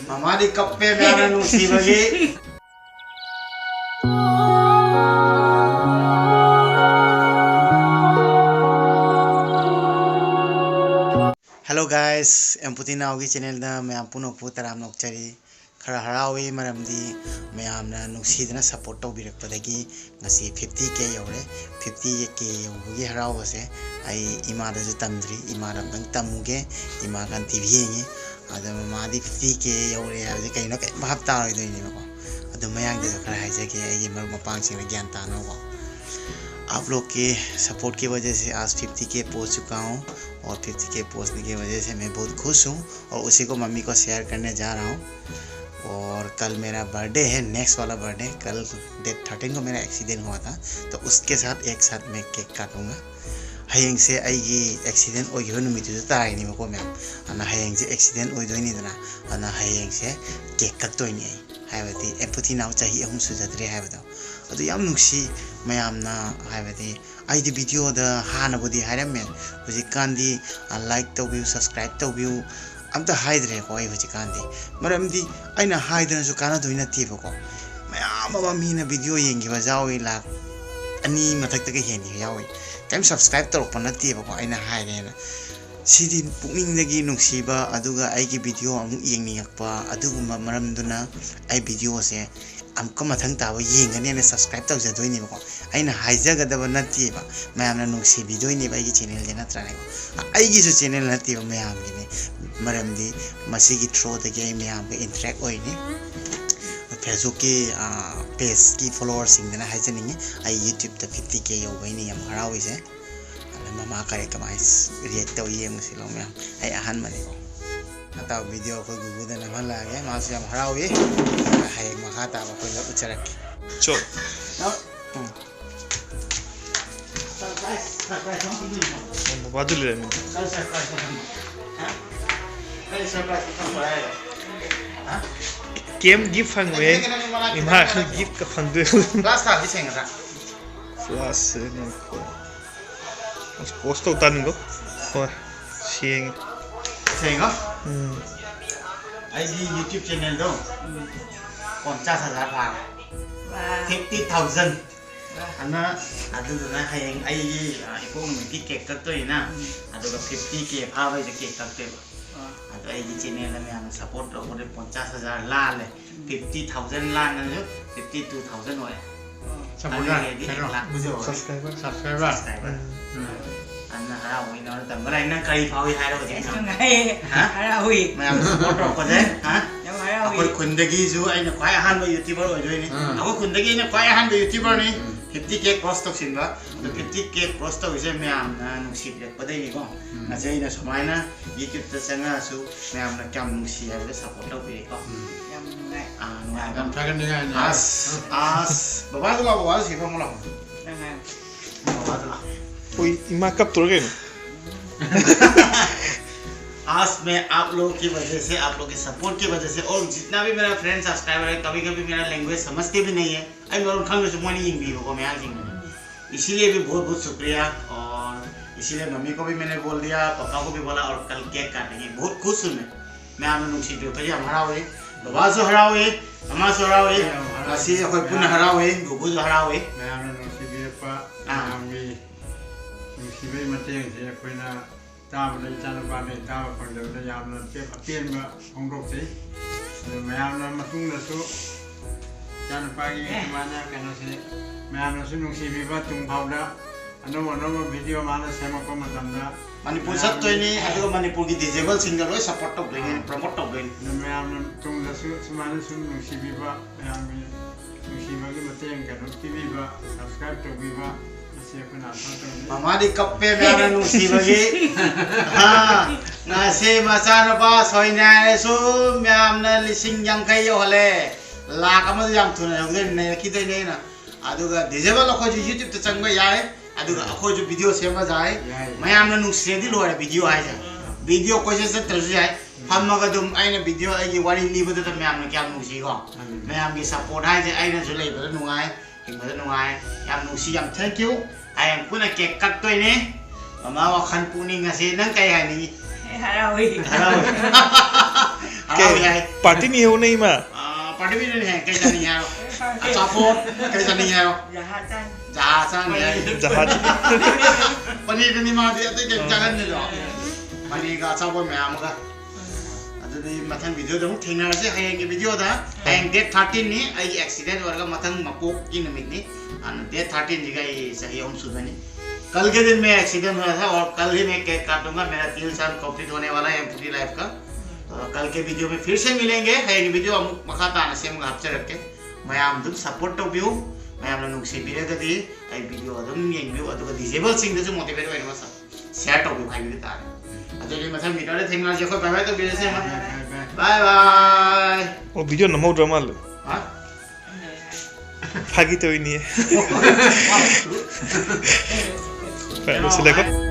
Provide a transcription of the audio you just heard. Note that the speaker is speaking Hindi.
हमारी कप्पे में नुसीबगी हेलो गाइस एम्पुती नाव की चैनल दा मैं पुनः पुतराम नोकचरी खरा हरावे मरमदी मैं आमना नुसीदना support तौबिरकपदगी ngasi 50k you're 50k यौबगी हरावसे आई इमादजु तमद्री इमादम तमुगे इमा kan tv yengi ada madi 50k you're हाबजे कइनो के भाप तारइदोइनि मको अदु मयांग दे खरा हाइजके आई मर मपांग सिंग ज्ञान तानो को आप लोग के सपोर्ट की वजह से आज 50k पहुंच चुका हूं और 50k पहुंचने की वजह से मैं बहुत खुश हूं और उसी को मम्मी को शेयर करने जा रहा हूं। और कल मेरा बर्थडे है, नेक्स्ट वाला बर्थडे कल डेट 13 को मेरा एक्सीडेंट हुआ था, तो उसके साथ एक साथ मैं केक काटूंगा। हयेंग से आइगी एक्सीडेंट ओइगो नुमितु ताइनि मको मैम अना हयेंग से एक्सीडेंट ओइदोइनिदना अना हयेंग से केक कटतोइनि हाइबती एम्पुथी नाव चाहि अहुम सुजद्रे हाइबदो अदु याम नुक्सी मयामना हाइबती आइदि वीडियो द हानबुदी हाइरमे हुजिकांदी लाइक तौबिउ सब्सक्राइब तौबिउ अमता हाइद्रे को हुजिकांदी मरमदी आइना हाइदनसु कानादोइ नथिबको मयाम मीना वीडियो येंगिबा जावे लाख अनि मथक्तक हेनि यावे टाइम सब्सक्राइब तौरप नथिबको आइना हाइरेना सिदी पुनिंगदगी नुक्सीबा अदुगा आइगी वीडियो अमु येंगियकपा अदुगुमा मरमदुना आइ वीडियो से अमको मथंग ताबो येंगने सब्सक्राइब तौजदोइनिबको आइना हाइजगदब नथिबा मयामना नुक्सी वीडियोइनिबा आइगी चैनल जे नत्रानेको आइगी जो चैनल नथिबा मयामगिने मरमदी मसीगी थ्रो दगे मयाम इंटरेक्ट ओइनि फेसबुक की पेज की फॉलोअर्स सिंगना हाइजनिंगे आई यूट्यूब द 50k योबैनि यम हराविसे ममा करे कमाइस रिएक्ट तो ये मुसिलो में आई अहन मनेको आता वीडियो को गुगुदे नमन लागे मास यम हरावे हाय मखाता कोई लो उचरक चो सरप्राइज बादुल रे में सरप्राइज हां गेम गिफ्ट फंगवे इमा गिफ्ट का फंगदे क्लास था दिसेंगा क्लास ने पोस्ट उतारने को और sharing sharing ID YouTube channel दो 50,000 भाग 50,000 अन्ना अदुना हयेंग आईगी इको मिकी केक कटतोइना अदुगा 50k फाबै जे केक कटते अदु आईगी चैनल में हम सपोर्ट तौबोदे 50,000 लाले 50,000 लान जो 52,000 होय सब्सक्राइबर अन्ना हरावी न तंगलाई न कई फावी हारो के हरावी मैं सपोर्ट रखजे हां हरावी अखोय खुंदगी जु आइना ख्वाइ अहानबो यूट्यूबर ओइदोइनि अखोय खुंदगी न ख्वाइ अहानबो यूट्यूबर नि 50k क्रॉस तौसिनबा 50k क्रॉस तौइसे मैम ना नुसिबे पदैनि को नजैना समायना यूट्यूब त चंगासु मैम ना क्याम नुसि हाबे सपोर्ट तौबिरे को याम नुगाय गम थागन नि आस बाबा तो सिफा मोला बाबा तो कोई इमा कब तोड़ गए आज मैं आप लोगों की वजह से, आप लोगों के सपोर्ट की वजह से और जितना भी मेरा फ्रेंड सब्सक्राइबर है, कभी कभी मेरा लैंग्वेज समझते भी नहीं है, आई मेरा उनका में सुमानी इंग्लिश को मैं आज इसीलिए भी बहुत बहुत शुक्रिया। और इसीलिए मम्मी को भी मैंने बोल दिया, पापा को भी बोला, और कल केक काटेंगे। बहुत खुश हूँ मैं आप नुसी जो कहीं हमारा हुए बाबा सो हरा हुए अम्मा सो हरा हुए नसी कोई पुनः हरा हुए गुबु जो हरा हुए मैं आप नुसी भी पामी नुसीबे मतेंग से कोइना ताबले चालबाने ताब फंगदे यामना के अपेनबा फोंदोक्से मयामना मतुंगसु चानपागी माना कनसे मयामनासु नुसीबीबा तुंगफावदा अनोमो वीडियो माना सेमको मतमदा मणिपुर सत्तोइनी अदुगा मणिपुर की डिजेबल सिंगर होय सपोर्ट तौदोइनी प्रमोट तौदोइनी मयामना तुंगसु सुमानसु नुसीबीबा मयामि नुसीबागी मतेंग कनो टीवीबा सब्सक्राइब तौबीबा हमारी कप्पे में नुसीबगी हाँ नासे मचानपा सोइनायसु म्यामना लिसिंग यांखै योहले लाख अमद याम थुना योगदे नेखिदैने ना अदुगा डिजेबल अखो YouTube त चंगबा याय अदुगा अखो जो वीडियो सेमा जाय म्यामना नुसेदि लोरे वीडियो आय जा वीडियो कोसे से तरजु जाय फमगा दुम आइना वीडियो आइगी वारी लिबद त म्यामना क्या नुसी को म्यामगी सपोर्ट आय जे आइना जो लेबद नुगाय हिंबद नुगाय याम नुसी याम थैंक यू आई एम पुना केक कटतोइने ꯃꯃꯥ ꯋꯥꯈꯜ ꯄꯨꯛꯅꯤꯡ ꯑꯁꯤ ꯅꯪ ꯀꯩ ꯍꯥꯏꯅꯤꯡꯉꯤ ꯍꯔꯥꯎꯏ ꯍꯔꯥꯎꯏ ꯍꯥꯏ पार्टी नहीं हो नहीं मा पार्टी भी नहीं है कई जानी है अचापोट कई जानी है जहाज़ है जहाज पनीर नहीं मार दिया तो क्या जगह नहीं जाओ पनीर का अचापोट में आमगा अदुदी मथन वीडियो दम ठेंगना से है ये वीडियो दा है डेट 13 नि आई एक्सीडेंट वर्गा मथन मपोक की नमित नि डेट 13 जगह ये सही हम सुबह कल के दिन में एक्सीडेंट हुआ था और कल ही मैं केक काटूंगा मेरा 3 साल कंप्लीट होने वाला है एमपी लाइफ का तो कल के वीडियो में फिर से मिलेंगे है वीडियो अमुक मखा ताना से हम हाथ रख के मैं आम तुम सपोर्ट तो भी हूँ मैं हम लोग से भी रहते थे आई वीडियो अदम ये भी अदुग डिसेबल सिंग जो मोटिवेट होने वाला शेयर तो भी भाई भी तार अजय मतलब मीटर थे ना जो बाय बाय तो बिजनेस है बाय बाय वो वीडियो नमो ड्रामा लो हां भागी तो ही नहीं है पहले से देखो